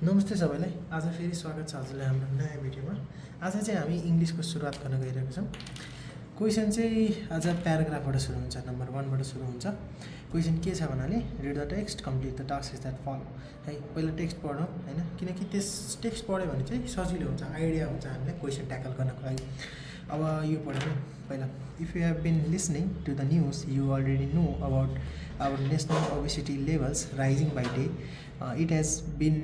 नमस्ते सबैलाई। आज फेरि स्वागत छ हजुरलाई हाम्रो नयाँ भिडियोमा। आज चाहिँ हामी इङ्ग्लिसको सुरुवात गर्न गइरहेको छौँ। क्वेसन चाहिँ आज प्याराग्राफबाट सुरु हुन्छ, नम्बर 1 बाट सुरु हुन्छ। क्वेसन के छ भन्नाले read the text, complete the task that follow. है पहिला टेक्स्ट पढौँ हैन, किनकि त्यस टेक्स्ट पढ्यो भने चाहिँ सजिलो हुन्छ, आइडिया हुन्छ हामीलाई क्वेसन ट्याकल गर्नको लागि। अब यो पढौँ पहिला। If you have been listening to the news you already know about our national obesity levels rising by day. It has been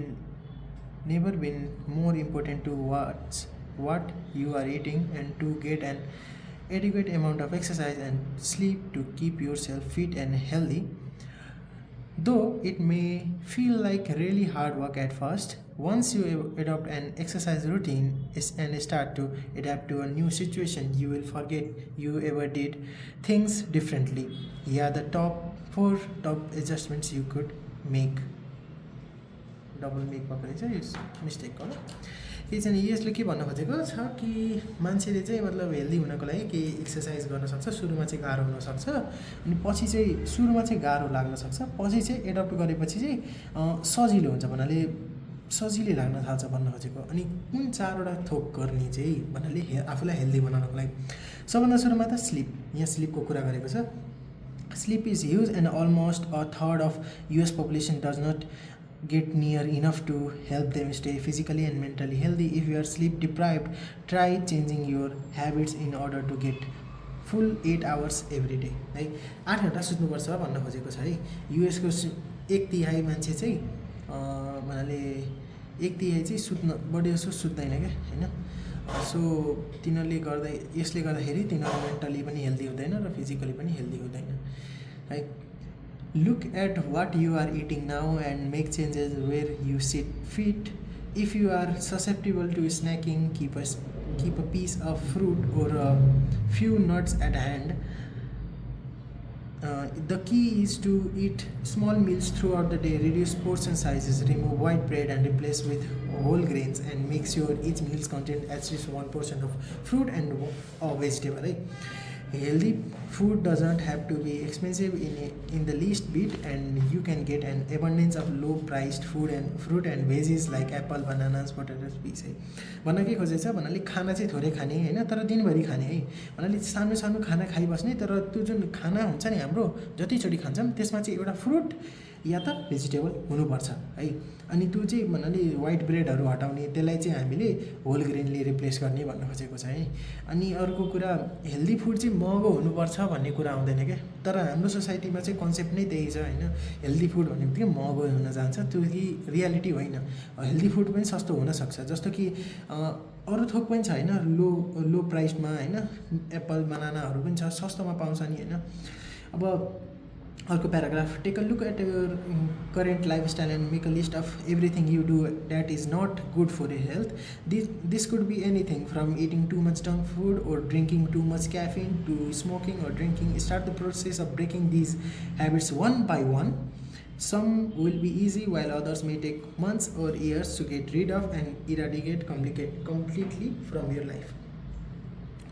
never been more important to watch what you are eating and to get an adequate amount of exercise and sleep to keep yourself fit and healthy. Though it may feel like really hard work at first, once you adopt an exercise routine and start to adapt to a new situation, you will forget you ever did things differently. Here are the four top adjustments you could make. Double make भएको रहेछ, यो mistake होला। के चाहिँ यसले के भन्न खोजेको छ कि मान्छेले चाहिँ मतलब हेल्दी हुनको लागि केही एक्सर्साइज गर्न सक्छ। सुरुमा चाहिँ गाह्रो हुनसक्छ, अनि पछि चाहिँ सुरुमा चाहिँ गाह्रो लाग्न सक्छ, पछि चाहिँ एडप्ट गरेपछि चाहिँ सजिलो हुन्छ भन्नाले सजिलै लाग्न थाल्छ भन्न खोजेको। अनि कुन 4वटा थोक गर्ने चाहिँ भन्नाले आफूलाई हेल्दी बनाउनको लागि सबभन्दा सुरुमा त स्लिप। यहाँ स्लिपको कुरा गरेको छ। Sleep is huge and almost a third of US population does not get near enough to help them stay physically and mentally healthy. If you are sleep deprived, try changing your habits in order to get full 8 hours every day. है 8 घण्टा सुत्नुपर्छ भन्न खोजेको छ है। युएसको 1/3 मान्छे चाहिँ भन्नाले 1/3 चाहिँ सुत्न बढी जसो सुत्दैन क्या हैन। सो तिनीहरूले गर्दा यसले गर्दाखेरि तिनीहरू मेन्टली पनि हेल्दी हुँदैन र फिजिकली पनि हेल्दी हुँदैन है। Look at what you are eating now and make changes where you sit fit. If you are susceptible to snacking, keep a piece of fruit or a few nuts at hand. The key is to eat small meals throughout the day. Reduce portion sizes, remove white bread and replace with whole grains, and make sure each meal contains at least 1% of fruit and a vegetable. Right? Healthy food does not have to be expensive in the least bit, and you can get an abundance of low priced fruit and veggies like apple, bananas, potatoes, peas है। भन्न के खोजेछ भन्नाले खाना चाहिँ थोरै खाने हैन, तर दिनभरि खाने है। भन्नाले सानो सानो खाना खाइबस्ने, तर त्यो जुन खाना हुन्छ नि हाम्रो जतिचोटि खान्छौँ त्यसमा चाहिँ एउटा फ्रुट या त भेजिटेबल हुनुपर्छ है। अनि त्यो चाहिँ भन्नाले व्हाइट ब्रेडहरू हटाउने, त्यसलाई चाहिँ हामीले होल ग्रेनले रिप्लेस गर्ने भन्न खोजेको छ है। अनि अर्को कुरा हेल्दी फुड चाहिँ महँगो हुनुपर्छ भन्ने कुरा आउँदैन क्या, तर हाम्रो सोसाइटीमा चाहिँ कन्सेप्ट नै त्यही छ हैन। हेल्दी फुड भन्ने बित्तिकै महँगो हुन जान्छ, त्यो कि रियालिटी होइन। हेल्दी फुड पनि सस्तो हुनसक्छ, जस्तो कि अरू थोक पनि छ हैन, लो प्राइसमा हैन। एप्पल बनानाहरू पनि छ, सस्तोमा पाउँछ नि हैन। अब अर्को paragraph, take a look at your current lifestyle and make a list of everything you do that is not good for your health. This could be anything from eating too much junk food or drinking too much caffeine to smoking or drinking. Start the process of breaking these habits one by one. Some will be easy while others may take months or years to get rid of and eradicate completely from your life.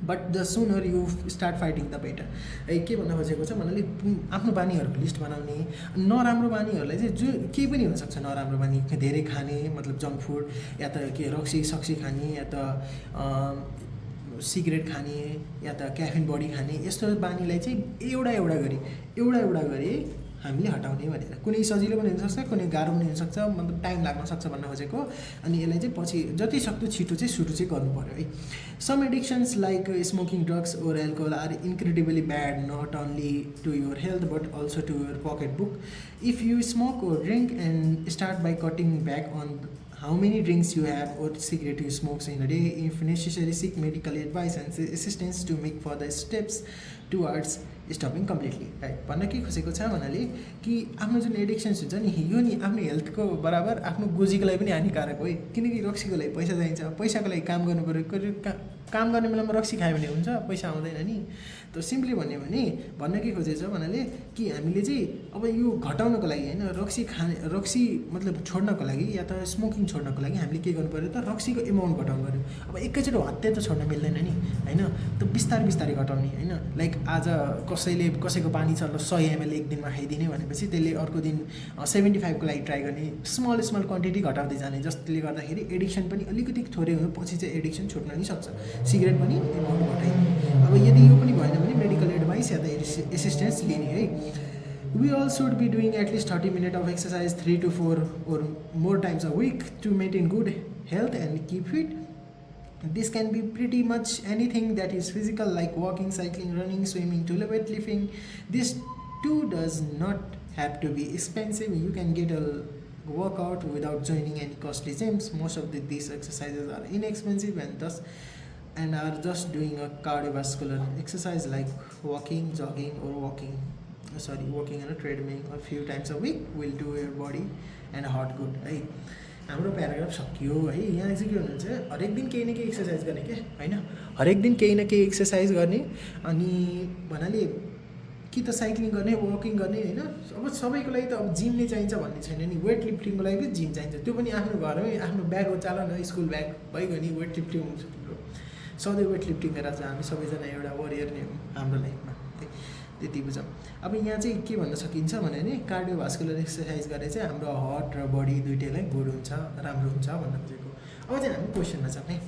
But the sooner you start fighting the better. के भन्न खोजेको छ भन्नाले आफ्नो बानीहरूको list बनाउने। नराम्रो बानीहरूलाई चाहिँ जो केही पनि हुनसक्छ, नराम्रो बानी धेरै खाने मतलब जङ्क फुड या त के रक्सी सक्सी खाने या त सिगरेट खाने या त क्याफिन बढी खाने, यस्तो बानीलाई चाहिँ एउटा गरी हामीले हटाउने भनेर। कुनै सजिलो पनि हुनसक्छ, कुनै गाह्रो पनि हुनसक्छ, मतलब टाइम लाग्न सक्छ भन्न खोजेको। अनि यसलाई चाहिँ पछि जति सक्दो छिटो चाहिँ सुरु चाहिँ गर्नु पर्यो है। Some addictions like smoking, drugs or alcohol are incredibly bad not only to your health but also to your pocketbook. If you smoke or drink, and start by cutting back on how many drinks you have or cigarette you smoke in a day. If necessary, seek medical advice and assistance to make further steps towards stopping completely. है भन्न के खोजेको छ भन्नाले कि आफ्नो जुन एडिक्सन्स हुन्छ नि, यो नि आफ्नो हेल्थको बराबर आफ्नो गोजीको लागि पनि हानिकारक हो है। किनकि रक्सीको लागि पैसा चाहिन्छ, पैसाको लागि काम गर्नु पऱ्यो, काम गर्ने बेलामा रक्सी खायो भने हुन्छ, पैसा आउँदैन नि। त सिम्पली भन्यो भने भन्न के खोजेछ भन्नाले कि हामीले चाहिँ अब यो घटाउनको लागि होइन, रक्सी मतलब छोड्नको लागि या त स्मोकिङ छोड्नको लागि हामीले के गर्नु पऱ्यो त, रक्सीको एमाउन्ट घटाउनु पऱ्यो। अब एकैचोटि हत्ते त छोड्न मिल्दैन नि होइन, त बिस्तारै बिस्तारै घटाउने होइन। लाइक आज कसैको बानी छ ल 100 ml एक दिनमा खाइदिने भनेपछि त्यसले अर्को दिन 75 को लागि ट्राई गर्ने, स्मल क्वान्टिटी घटाउँदै जाने, जसले गर्दाखेरि एडिक्सन पनि अलिकति थोरै हो, पछि चाहिँ एडिक्सन छुट्न नि सक्छ। सिगरेट पनि एमाउन्ट घटाइने। अब यदि यो पनि भएन भने मेडिकल एडभाइस या त एसिस्टेन्स लिने है। We all should be doing at least 30 minutes of exercise 3 to 4 or more times a week to maintain good health and keep fit. This can be pretty much anything that is physical like walking, cycling, running, swimming, to weightlifting. This too does not have to be expensive. You can get a workout without joining any costly gyms. Most of these exercises are inexpensive and are just doing a cardiovascular exercise like walking, jogging or walking on a treadmill a few times a week will do your body and heart good है। हाम्रो paragraph सकियो है। यहाँ चाहिँ के हुनुहुन्छ, हरेक दिन केही न केही एक्सर्साइज गर्ने के होइन, हरेक दिन केही न केही एक्सर्साइज गर्ने। अनि भन्नाले कि त साइक्लिङ गर्ने, वकिङ गर्ने होइन। अब सबैको लागि त अब जिम नै चाहिन्छ भन्ने छैन नि, वेट लिफ्टिङको लागि पनि जिम चाहिन्छ, त्यो पनि आफ्नो घरमै आफ्नो ब्याग चाल न, स्कुल ब्याग भइगयो नि, वेट लिफ्टिङ हुन्छ तिम्रो। सधैँ वेट लिफ्टिङ गरेर चाहिँ हामी सबैजना एउटा वरियर नै हो हाम्रो लाइफमा, त्यति बुझौँ। अब यहाँ चाहिँ के भन्न सकिन्छ भने नि कार्डियोभास्कुलर एक्सर्साइज गरे चाहिँ हाम्रो हार्ट र बडी दुइटैलाई गुड हुन्छ, राम्रो हुन्छ भन्न खोजेको। अब चाहिँ हामी क्वेसनमा जाऊँ है।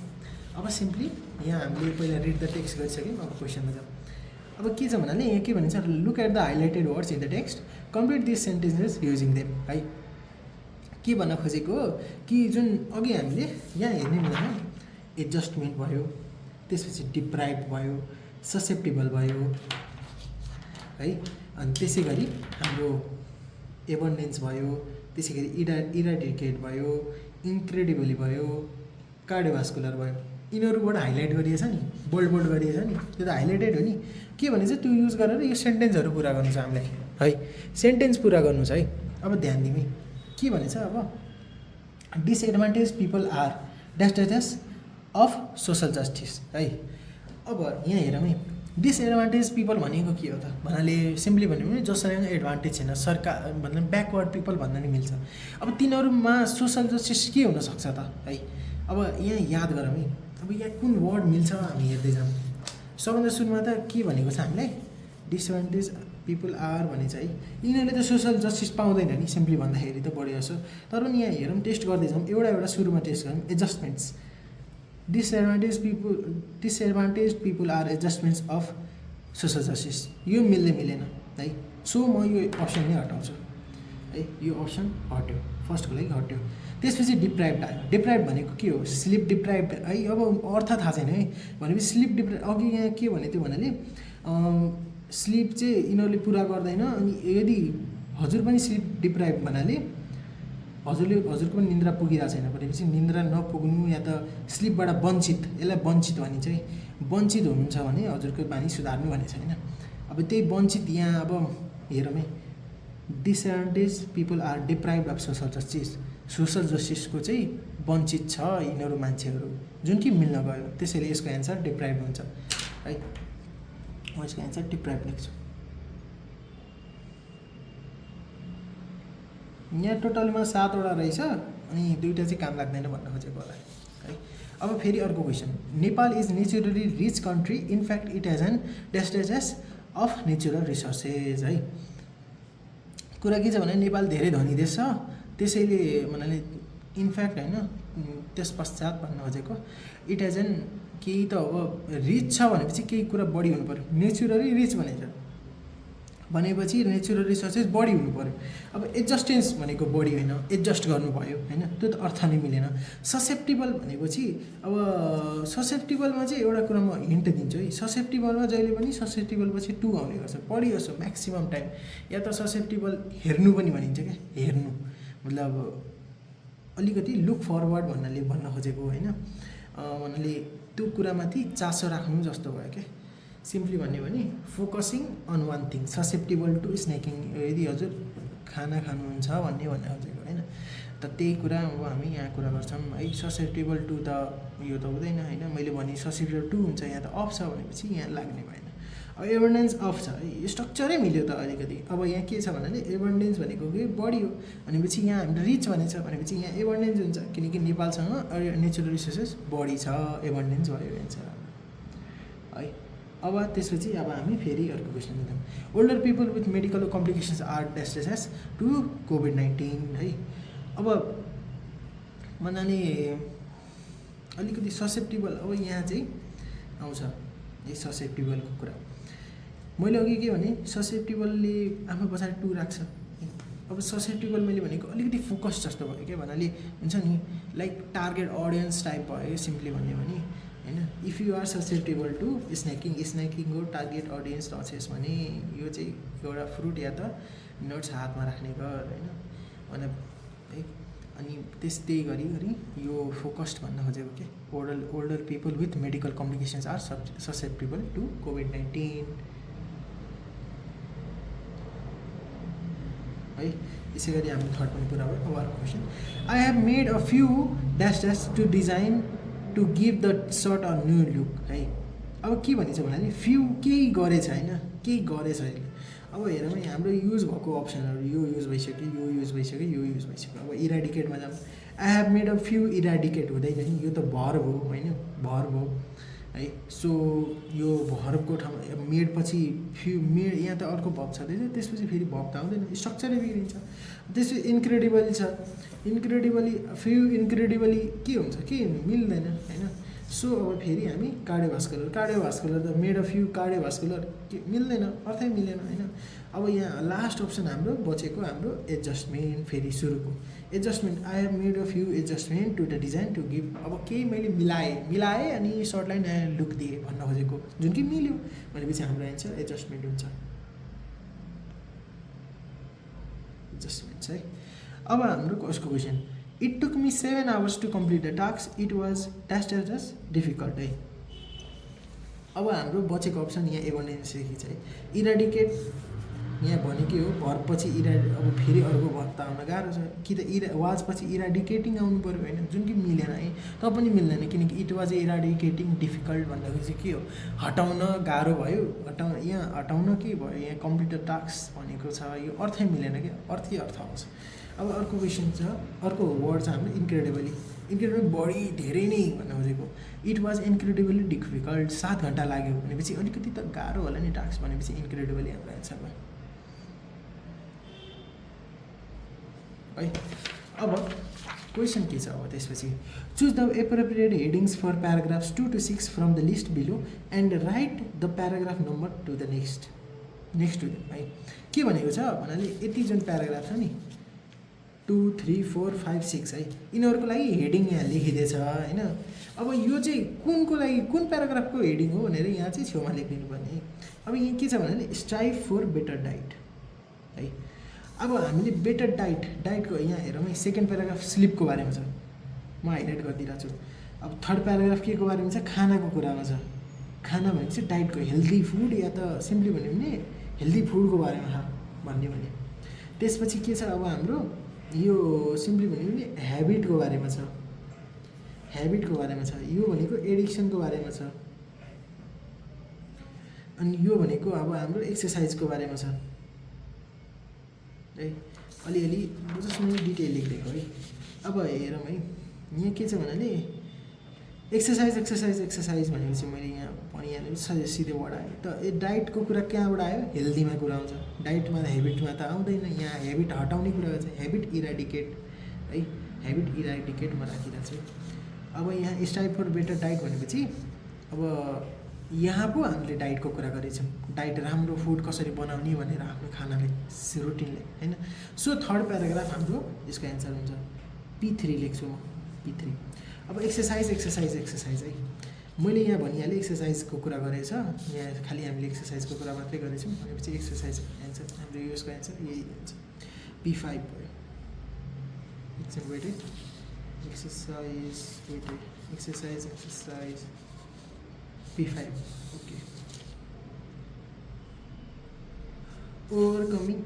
अब सिम्पली यहाँ हामीले पहिला रिड द टेक्स्ट गरिसक्यौँ, अब क्वेसनमा जाऊँ। अब के छ भन्नाले यहाँ के भनिन्छ, look at the highlighted words in the text, complete this sentences using them है। के भन्न खोजेको कि जुन अघि हामीले यहाँ हेर्ने बेलामा एडजस्टमेन्ट भयो, त्यसपछि डिप्राइभ भयो, ससेप्टेबल भयो है, अनि त्यसै गरी हाम्रो एबन्डेन्स भयो, त्यसै गरी इराडिकेट भयो, इन्क्रेडिबली भयो, कार्डियोभास्कुलर भयो। यिनीहरूबाट हाइलाइट गरिएछ नि, बोल्ड गरिएछ नि, त्यो त हाइलाइटेड हो नि। के भने चाहिँ त्यो युज गरेर यो सेन्टेन्सहरू पुरा गर्नु छ हामीलाई है, सेन्टेन्स पुरा गर्नु छ है। अब ध्यान दिउँ के भनेछ, अब disadvantage people R dash of social justice है। अब यहाँ हेरौँ है, डिसएडभान्टेज पिपल भनेको के हो त भन्नाले सिम्पली भन्यो भने जससँग एडभान्टेज छैन, सरकार भन्दा ब्याकवर्ड पिपल भन्न नि मिल्छ। अब तिनीहरूमा सोसल जस्टिस के हुनसक्छ त है। अब यहाँ याद गरौँ है, अब यहाँ कुन वर्ड मिल्छ हामी हेर्दै जाऊँ। सबभन्दा सुरुमा त के भनेको छ हामीलाई, डिसएडभान्टेज पिपल आर भनेछ है। यिनीहरूले त सोसल जस्टिस पाउँदैन नि, सिम्पली भन्दाखेरि त बढी जसो। तर पनि यहाँ हेरौँ, टेस्ट गर्दै जाऊँ, एउटा सुरुमा टेस्ट गरौँ। Adjustments, disadvantage people are adjustments of social justice, यो मिलेन है। सो म यो अप्सन नै हटाउँछु है, यो अप्सन हट्यो, फर्स्टको लागि हट्यो। त्यसपछि डिप्राइभ्ड आयो। डिप्राइभ भनेको के हो, स्लिप डिप्राइभ्ड है। अब अर्थ थाहा छैन है भनेपछि स्लिप डिप्राइभ, अघि यहाँ के भनेको थियो भन्नाले स्लिप चाहिँ यिनीहरूले पुरा गर्दैन। अनि यदि हजुर पनि स्लिप डिप्राइभ भन्नाले हजुरको पनि निन्द्रा पुगिरहेको छैन भनेपछि निन्द्रा नपुग्नु या त स्लिपबाट वञ्चित, यसलाई वञ्चित भनिन्छ है। वञ्चित हुनुहुन्छ भने हजुरको बानी सुधार्नु भनेको छैन। अब त्यही वञ्चित यहाँ अब हेरौँ है, disadvantage people are deprived of social justice, social जस्टिसको चाहिँ वञ्चित छ यिनीहरू मान्छेहरू, जुन कि मिल्न गयो। त्यसैले यसको एन्सर डिप्राइभ हुन्छ है। म यसको एन्सर डिप्राइभ लेख्छु। यहाँ टोटलमा 7वटा रहेछ अनि 2टा चाहिँ काम लाग्दैन भन्न खोजेको होला है। अब फेरि अर्को question, Nepal is naturally rich country, in fact it has an डेस्टेजेस अफ नेचुरल रिसोर्सेस है। कुरा के छ भने नेपाल धेरै धनी देश छ, त्यसैले भन्नाले इनफ्याक्ट होइन त्यस पश्चात भन्न खोजेको इट हेज एन केही त अब रिच छ भनेपछि केही कुरा बढी हुनु पऱ्यो। नेचुरली रिच भनेपछि नेचुरल रिसोर्सेस बढी हुनु पऱ्यो। अब एडजस्टेन्स भनेको बढी होइन, एडजस्ट गर्नुभयो होइन, त्यो त अर्थ नै मिलेन। ससेप्टेबल भनेपछि अब ससेप्टेबलमा चाहिँ एउटा कुरा म हिन्ट दिन्छु है। ससेप्टेबलमा जहिले पनि ससेप्टेबल पछि टु आउने गर्छ बढी जस्तो म्याक्सिमम टाइम। या त ससेप्टेबल हेर्नु पनि भनिन्छ क्या, हेर्नु मतलब अलिकति लुक फरवर्ड भन्न खोजेको होइन, भन्नाले त्यो कुरामाथि चासो राख्नु जस्तो भयो क्या। सिम्पली भन्यो भने focusing on one thing, susceptible to snacking, यदि हजुर खाना खानुहुन्छ भन्ने खोजेको होइन। त त्यही कुरा अब हामी यहाँ कुरा गर्छौँ है, ससेप्टेबल टु द यो त हुँदैन होइन, मैले भने ससेप्टेबल टु हुन्छ, यहाँ त अफ छ भनेपछि यहाँ लाग्ने भएन। अब एबन्डेन्स अफ छ है, स्ट्रक्चरै मिल्यो त अलिकति। अब यहाँ के छ भन्नाले एबन्डेन्स भनेको के बढी हो भनेपछि यहाँ हामीले रिच भनेछ भनेपछि यहाँ एबन्डेन्स हुन्छ, किनकि नेपालसँग नेचुरल रिसोर्सेस बढी छ, एबन्डेन्स भयो एन्सर है। अब त्यसपछि अब हामी फेरि अर्को क्वेसन लिन्छौँ। Older people with medical complications are डेस्टेसेस टु कोभिड-19 है। अब भन्नाले अलिकति ससेप्टेबल, अब यहाँ चाहिँ आउँछ यो ससेप्टेबलको कुरा। मैले अघि के भने ससेप्टेबलले आफ्नो पछाडि टु राख्छ। अब ससेप्टेबल मैले भनेको अलिकति फोकस जस्तो भयो क्या, भन्नाले हुन्छ नि लाइक टार्गेट अडियन्स टाइप भयो सिम्पली भन्यो भने होइन। If you are susceptible to स्न्याकिङको टार्गेट अडियन्स रहेछस् भने यो चाहिँ एउटा फ्रुट या त नट्स हातमा राख्ने गर होइन भने है। अनि त्यही गरी यो फोकस्ड भन्न खोजेको के, older people with medical complications are susceptible to कोभिड-19 है। यसै गरी हाम्रो थर्ड पनि पुरा भयो। अब अर्को question, I have made a few dash to design to give the shirt a new look है। अब के भनिन्छ भन्नाले फ्यु केही गरेछ होइन, केही गरेछ अहिले। अब हेरौँ है, हाम्रो युज भएको अप्सनहरू यो युज भइसक्यो, यो युज भइसक्यो, यो युज भइसक्यो। अब इराडिकेटमा जाऊँ, I have made a few eradicate हुँदैन नि, यो त भर्ब हो होइन, भर्ब हो है। सो यो भर्बको ठाउँमा मेड पछि फ्यु मेड, यहाँ त अर्को भर्ब छँदैछ, त्यसपछि फेरि भर्ब त आउँदैन, स्ट्रक्चरै बिग्रिन्छ। त्यसपछि इन्क्रेडिबली छ, इन्क्रेडिबली फ्यु इन्क्रेडिबली के हुन्छ, के मिल्दैन होइन। सो अब फेरि हामी कार्डियोभास्कुलर त मेड अ फ्यु कार्डियोभास्कुलर के मिल्दैन, अर्थै मिलेन होइन। अब यहाँ लास्ट अप्सन हाम्रो बचेको हाम्रो एडजस्टमेन्ट, फेरि सुरुको adjustment, I have made a few adjustment to the design to give. अब केही मैले मिलाएँ अनि सर्टलाई नयाँ लुक दिएँ भन्न खोजेको, जुन कि मिल्यो भनेपछि हाम्रो एन्सर एडजस्टमेन्ट हुन्छ, एडजस्टमेन्ट है। अब हाम्रो कसको question, it took me 7 hours to complete the task, it was test difficult है। अब हाम्रो बचेको अप्सन यहाँ एबन्डेन्स छ है। इराडिकेट यहाँ भनेकै हो भर्ब पछि अब फेरि अर्को भर्ब त आउन गाह्रो छ, कि त वाज पछि इराडिकेटिङ आउनु पऱ्यो होइन, जुन कि मिलेन है, त पनि मिल्दैन, किनकि इट वाज इराडिकेटिङ डिफिकल्ट भन्दाखेरि चाहिँ के हो, हटाउन गाह्रो भयो, यहाँ हटाउन के भयो, यहाँ कम्प्लिट टास्क भनेको छ, यो अर्थै मिलेन क्या, अर्थ आउँछ। अब अर्को क्वेसन छ, अर्को वर्ड छ हाम्रो इन्क्रेडिबली बढी धेरै नै भन्न खोजेको, इट वाज इन्क्रेडिबली डिफिकल्ट, 7 घन्टा लाग्यो भनेपछि अलिकति त गाह्रो होला नि टास्क भनेपछि इन्क्रेडिबली हाम्रो एन्सर भयो है। अब क्वेसन के छ, अब त्यसपछि choose the appropriate headings for paragraphs 2 to 6 from the list below and write the paragraph number to the next to them है। के भनेको छ भन्नाले यति जुन प्याराग्राफ छ नि 2, 3, 4, 5, 6 है, यिनीहरूको लागि हेडिङ यहाँ लेखिदिएछ होइन। अब यो चाहिँ कुनको लागि, कुन प्याराग्राफको हेडिङ हो भनेर यहाँ चाहिँ छेउमा लेखिदिनु पर्ने। अब यहाँ के छ भन्नाले स्ट्राइभ फर बेटर डाइट है। अब हामीले बेटर डाइटको यहाँ हेरौँ है, सेकेन्ड प्याराग्राफ स्लिपको बारेमा छ, म हाइलाइट गरिदिरहेको छु। अब थर्ड प्याराग्राफ के को बारेमा छ, खानाको कुरामा छ। खाना भनेपछि डाइटको हेल्दी फुड या त सिम्पली भन्यो भने हेल्दी फुडको बारेमा भन्यो भने। त्यसपछि के छ अब हाम्रो यो सिम्पली भन्यो भने ह्याबिटको बारेमा छ, यो भनेको एडिक्सनको बारेमा छ, अनि यो भनेको अब हाम्रो एक्सर्साइजको बारेमा छ है। अलिअलि जस्ट मैले डिटेल लेखिदिएको है। अब हेरौँ है, यहाँ के छ भन्नाले एक्सर्साइज भनेपछि मैले यहाँ भनिहालेँ, सिधै वर्ड आयो त। डाइटको कुरा कहाँबाट आयो, हेल्दीमा कुरा आउँछ, डाइटमा हेबिटमा त आउँदैन। यहाँ हेबिट हटाउने कुरा छ, हेबिट इराडिकेट है, हेबिट इराडिकेट म राखिरहेको छु। अब यहाँ स्ट्राइभ फर बेटर डाइट भनेपछि अब यहाँ पो हामीले डाइटको कुरा गरेछौँ, डाइट राम्रो फुड कसरी बनाउने भनेर आफ्नो खानाले रुटिनले होइन। सो थर्ड प्याराग्राफ हाम्रो यसको एन्सर हुन्छ P3 लेख्छु म, P3। अब एक्सर्साइज है, मैले यहाँ भनिहालेँ एक्सर्साइजको कुरा गरेछ, यहाँ खालि हामीले एक्सर्साइजको कुरा मात्रै गरेछौँ भनेपछि एक्सर्साइज एन्सर हाम्रो यसको एन्सर यही हुन्छ, P5 भयो। एकछिन वेटेड, एक्सर्साइज P5 ओके। ओभरकमिङ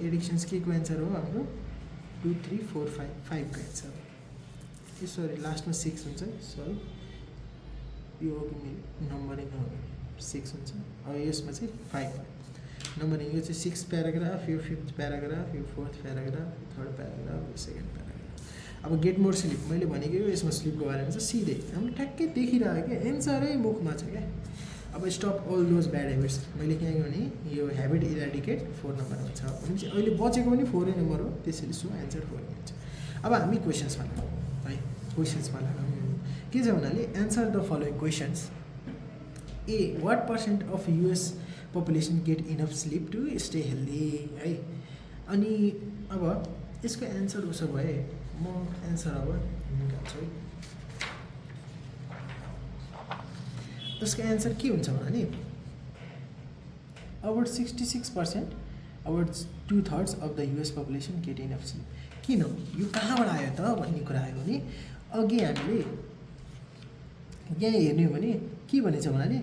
एडिक्सन्स के को एन्सर हो हाम्रो 2 3 4 5 5 को एन्सर हो। सरी लास्टमा 6 हुन्छ, सरी यो नम्बरिङ हो 6 हुन्छ। अब यसमा चाहिँ 5 नम्बरिङ, यो चाहिँ 6 प्याराग्राफ, यो 5th प्याराग्राफ, यो 4th paragraph, 3rd paragraph, 2nd paragraph. अब गेट मोर स्लिप मैले भनेको यसमा स्लिपको बारेमा चाहिँ सिधै हामीले ठ्याक्कै देखिरहेको क्या, एन्सरै मुखमा छ क्या। अब stop all those bad habits मैले के भने यो हेबिट इराडिकेट 4 नम्बरमा छ भनेपछि अहिले बचेको पनि 4 नम्बर हो, त्यसैले सो एन्सर 4 हुन्छ। अब हामी क्वेसन्समा लागौँ है, क्वेसन्समा लागौँ के छ भन्नाले answer the following questions. A what % of US population get enough sleep to stay healthy है। अनि अब यसको एन्सर उसो भए म एन्सर अब निकाल्छु है। यसको एन्सर के हुन्छ भने about 66%, about 2/3 of the US population get enough sleep. किन यो कहाँबाट आयो त भन्ने कुरा आयो भने अघि हामीले यहाँ हेर्ने हो भने के भनेछ भन्नाले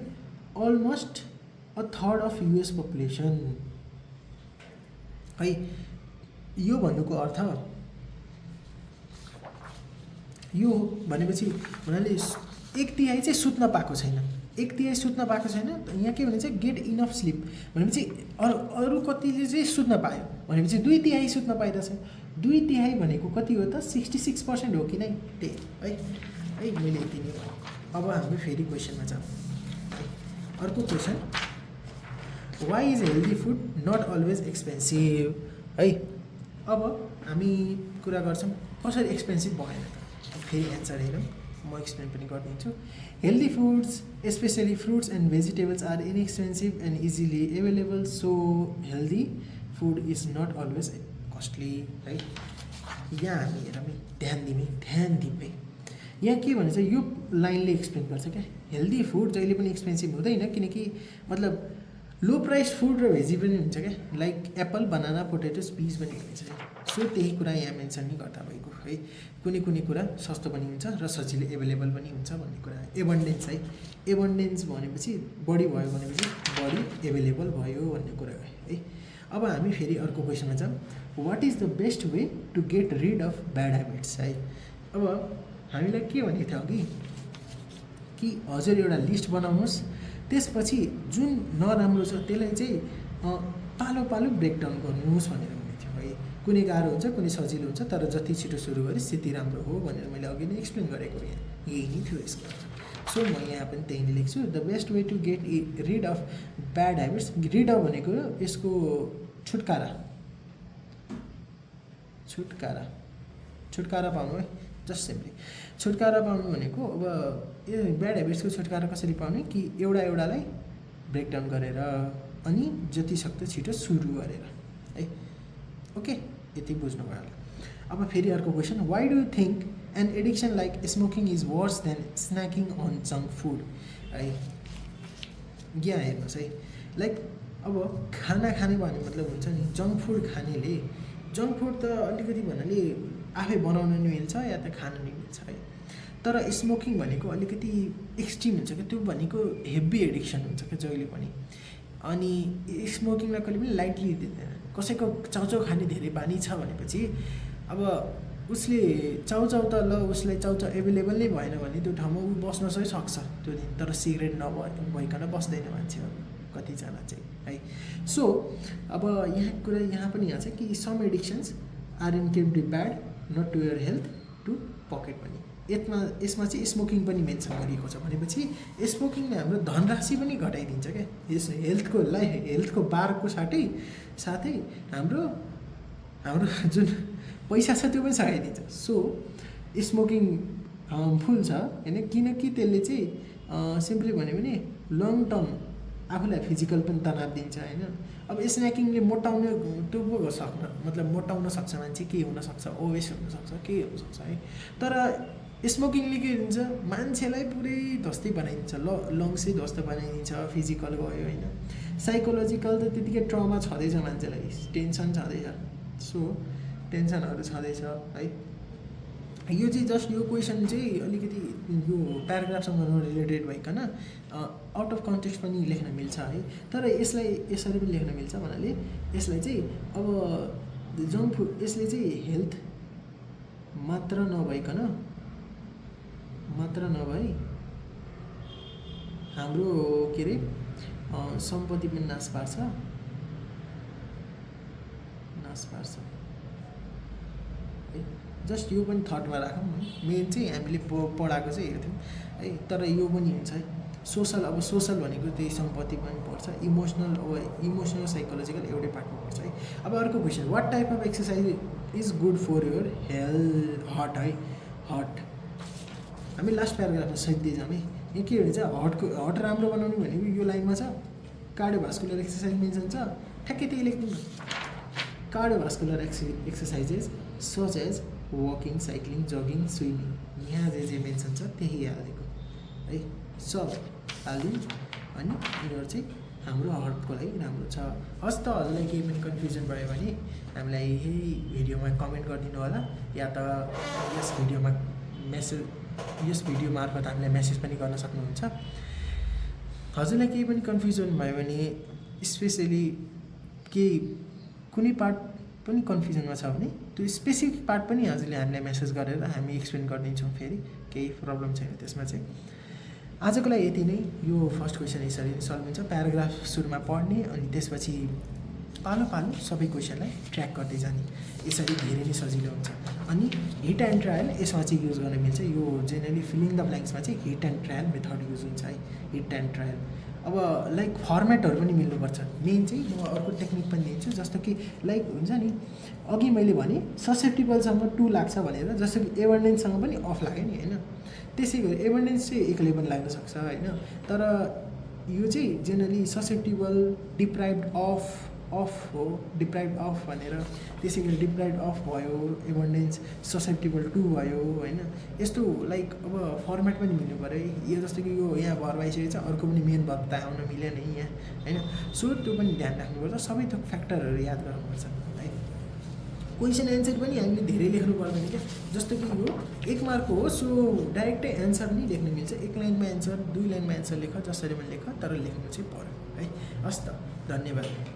अलमोस्ट 1/3 अफ युएस पपुलेसन है। यो भन्नुको अर्थ यो भनेपछि भन्नाले 1/3 चाहिँ सुत्न पाएको छैन, 1/3 सुत्न पाएको छैन। यहाँ के भनिन्छ गेट इनफ स्लिप भनेपछि अरू कतिले चाहिँ सुत्न पायो भनेपछि 2/3 सुत्न पाइरहेछ। 2/3 भनेको कति हो त 66% हो कि नै, त्यही है मैले यति नै भने। अब हामी फेरि क्वेसनमा जाउँ। अर्को question, why is healthy food not always expensive है। अब हामी कुरा गर्छौँ कसरी एक्सपेन्सिभ भएन त, फेरि एन्सर हेरौँ, म एक्सप्लेन पनि गरिदिन्छु। Healthy foods specially fruits and vegetables are inexpensive and easily available, so healthy food is not always costly है। यहाँ हामी हेरौँ ध्यान दिउँ है। यहाँ के भन्छ यो लाइनले एक्सप्लेन गर्छ क्या, हेल्दी फुड जहिले पनि एक्सपेन्सिभ हुँदैन किनकि मतलब लो प्राइस फुड र भेजी पनि हुन्छ क्या, लाइक एप्पल, बनाना, पोटेटोज, पिज पनि हुन्छ। सो त्यही कुरा यहाँ मेन्सन नै गर्दा भएको है। कुनै कुरा सस्तो पनि हुन्छ र सजिलै एभाइलेबल पनि हुन्छ भन्ने कुरा। एबन्डेन्स है, एबन्डेन्स भनेपछि बढी भयो भनेपछि बढी एभाइलेबल भयो भन्ने कुरा है। अब हामी फेरि अर्को क्वेसनमा जाउँ। What is the best way to get rid of bad habits है। अब हामीलाई के भनेको थियो अघि कि हजुर एउटा लिस्ट बनाउनुहोस्, त्यसपछि जुन नराम्रो छ त्यसलाई चाहिँ पालो ब्रेकडाउन गर्नुहोस् भनेर भनेको थियो है। कुनै गाह्रो हुन्छ कुनै सजिलो हुन्छ, तर जति छिटो सुरु गरेस् त्यति राम्रो हो भनेर मैले अघि नै एक्सप्लेन गरेको यहाँ, यही नै थियो यसको। सो म यहाँ पनि त्यही नै लेख्छु, the best way to get rid of bad habits. Rid of भनेको यसको छुटकारा पाउनु है, जस्ट सिम्पली छुटकारा पाउनु भनेको अब यो ब्याड हेबिट्सको छुटकारा कसरी पाउने कि एउटालाई ब्रेकडाउन गरेर अनि जति सक्दो छिटो सुरु गरेर है। ओके, यति बुझ्नुभयो होला। अब फेरि अर्को question, why do you think an addiction like smoking is worse than snacking on junk food है। यहाँ हेर्नुहोस् है, लाइक अब खाना खाने भन्ने मतलब हुन्छ नि, जङ्क फुड खानेले जङ्क फुड त अलिकति भन्नाले आफै बनाउन नि मिल्छ या त खान नि मिल्छ है, तर स्मोकिङ भनेको अलिकति एक्सट्रिम हुन्छ क्या, त्यो भनेको हेभी एडिक्सन हुन्छ क्या जहिले पनि। अनि स्मोकिङलाई कहिले पनि लाइटली दिँदैन। कसैको चाउचाउ खाने धेरै बानी छ भनेपछि अब उसले चाउचाउ त ल उसलाई चाउचाउ एभाइलेबल नै भएन भने त्यो ठाउँमा ऊ बस्न चाहिँ सक्छ त्यो दिन, तर सिगरेट नभइकन बस्दैन मान्छेहरू कतिजना चाहिँ है। सो अब यहाँ कुरा यहाँ पनि यहाँ छ कि some addictions are incredibly bad not to your health to pocket पनि। यसमा चाहिँ स्मोकिङ पनि मेन्सन गरिएको छ भनेपछि स्मोकिङले हाम्रो धनराशि पनि घटाइदिन्छ क्या, यस हेल्थको बारको साथै हाम्रो जुन पैसा छ त्यो पनि सघाइदिन्छ। सो स्मोकिङ हार्मफुल छ होइन, किनकि त्यसले चाहिँ सिम्पली भन्यो भने लङ टर्म आफूलाई फिजिकल पनि तनाव दिन्छ होइन। अब स्न्याकिङले मोटाउने त्यो पो सक्न मतलब मोटाउन सक्छ मान्छे, के हुनसक्छ ओबेस हुनसक्छ, के हुनसक्छ है। तर स्मोकिङले के दिन्छ मान्छेलाई पुरै ध्वस्तै बनाइदिन्छ, लङ्सै ध्वस्त बनाइदिन्छ, फिजिकल गयो होइन, साइकोलोजिकल त त्यतिकै ट्रमा छँदैछ मान्छेलाई, टेन्सन छँदैछ। सो टेन्सनहरू छँदैछ है। यो चाहिँ जस्ट यो क्वेसन चाहिँ अलिकति यो प्याराग्राफसँग रिलेटेड भइकन आउट अफ कन्टेक्स्ट पनि लेख्न मिल्छ है, तर यसलाई यसरी पनि लेख्न मिल्छ भन्नाले यसलाई चाहिँ अब जङ्क फुड यसले चाहिँ हेल्थ मात्र नभई हाम्रो के अरे सम्पत्ति पनि नाश पार्छ है। जस्ट यो पनि थटमा राखौँ न। मेन चाहिँ हामीले पढाएको चाहिँ हेर्थ्यौँ है, तर यो पनि हुन्छ है। सोसल भनेको त्यही सम्पत्ति पनि पर्छ, इमोसनल साइकोलोजिकल एउटै पार्टमा पर्छ है। अब अर्को question, what type of exercise is good for your heart है। हार्ट हामी लास्ट प्याराग्राफमा सोध्दै जाउँ है। यहाँ के भन्छ, हार्ट राम्रो बनाउने भनेको यो लाइनमा छ, कार्डियोभास्कुलर एक्सर्साइज मेन्सन छ, ठ्याक्कै त्यही लेख्नु न। Cardiovascular exercises such as walking, cycling, jogging, swimming, यहाँ जे मेन्सन छ त्यही हालिदिएको है, सब हालिदिउँ। अनि यिनीहरू चाहिँ हाम्रो हार्टको लागि राम्रो छ। हस् त, हजुरलाई केही पनि कन्फ्युजन भयो भने हामीलाई यही भिडियोमा कमेन्ट गरिदिनु होला, या त यस भिडियो मार्फत हामीलाई मेसेज पनि गर्न सक्नुहुन्छ। हजुरलाई केही पनि कन्फ्युजन भयो भने, स्पेसली कुनै पार्ट पनि कन्फ्युजनमा छ भने त्यो स्पेसिफिक पार्ट पनि हजुरले हामीलाई मेसेज गरेर हामी एक्सप्लेन गरिदिन्छौँ, फेरि केही प्रब्लम छैन त्यसमा चाहिँ। आजको लागि यति नै। यो फर्स्ट क्वेसन यसरी सल्भ हुन्छ, प्याराग्राफ सुरुमा पढ्ने अनि त्यसपछि पालो सबै क्वेसनलाई ट्र्याक गर्दै जाने, यसरी धेरै नै सजिलो हुन्छ। अनि हिट एन्ड ट्रायल यसमा चाहिँ युज गर्न मिल्छ। यो जेनरली फिलिङ द ब्ल्याङ्क्समा चाहिँ hit and trial method use हुन्छ है, हिट एन्ड ट्रायल। अब लाइक फर्मेटहरू पनि मिल्नुपर्छ। मेन चाहिँ म अर्को टेक्निक पनि दिन्छु, जस्तो कि लाइक हुन्छ नि, अघि मैले भने ससेप्टिबलसँग 2 लाग्छ भनेर, जस्तो कि एबन्डेन्ससँग पनि अफ लाग्यो नि होइन, त्यसै गरी एबन्डेन्स चाहिँ एक्लै पनि लाग्न सक्छ होइन। तर यो चाहिँ जेनरली ससेप्टिबल डिप्राइभ्ड अफ भनेर, त्यसै गरी डिप्राइभ्ड अफ भयो, एबन्डेन्स ससेप्टिबल 2 भयो होइन। यस्तो लाइक अब फर्मेट पनि मिल्नु पऱ्यो है। यो जस्तो कि यो यहाँ भर भइसकेको छ, अर्को पनि मेन भर त आउन मिलेन यहाँ होइन। सो त्यो पनि ध्यान राख्नुपर्छ, सबै थोक फ्याक्टरहरू याद गर्नुपर्छ है। क्वेसन एन्सर पनि हामीले धेरै लेख्नु पर्दैन क्या, जस्तो कि यो 1 मार्कको हो, सो डाइरेक्टै एन्सर पनि लेख्नु मिल्छ। 1 लाइनमा एन्सर, 2 लाइनमा एन्सर लेख, जसरी पनि लेख, तर लेख्नु चाहिँ पऱ्यो है। हस् त, धन्यवाद।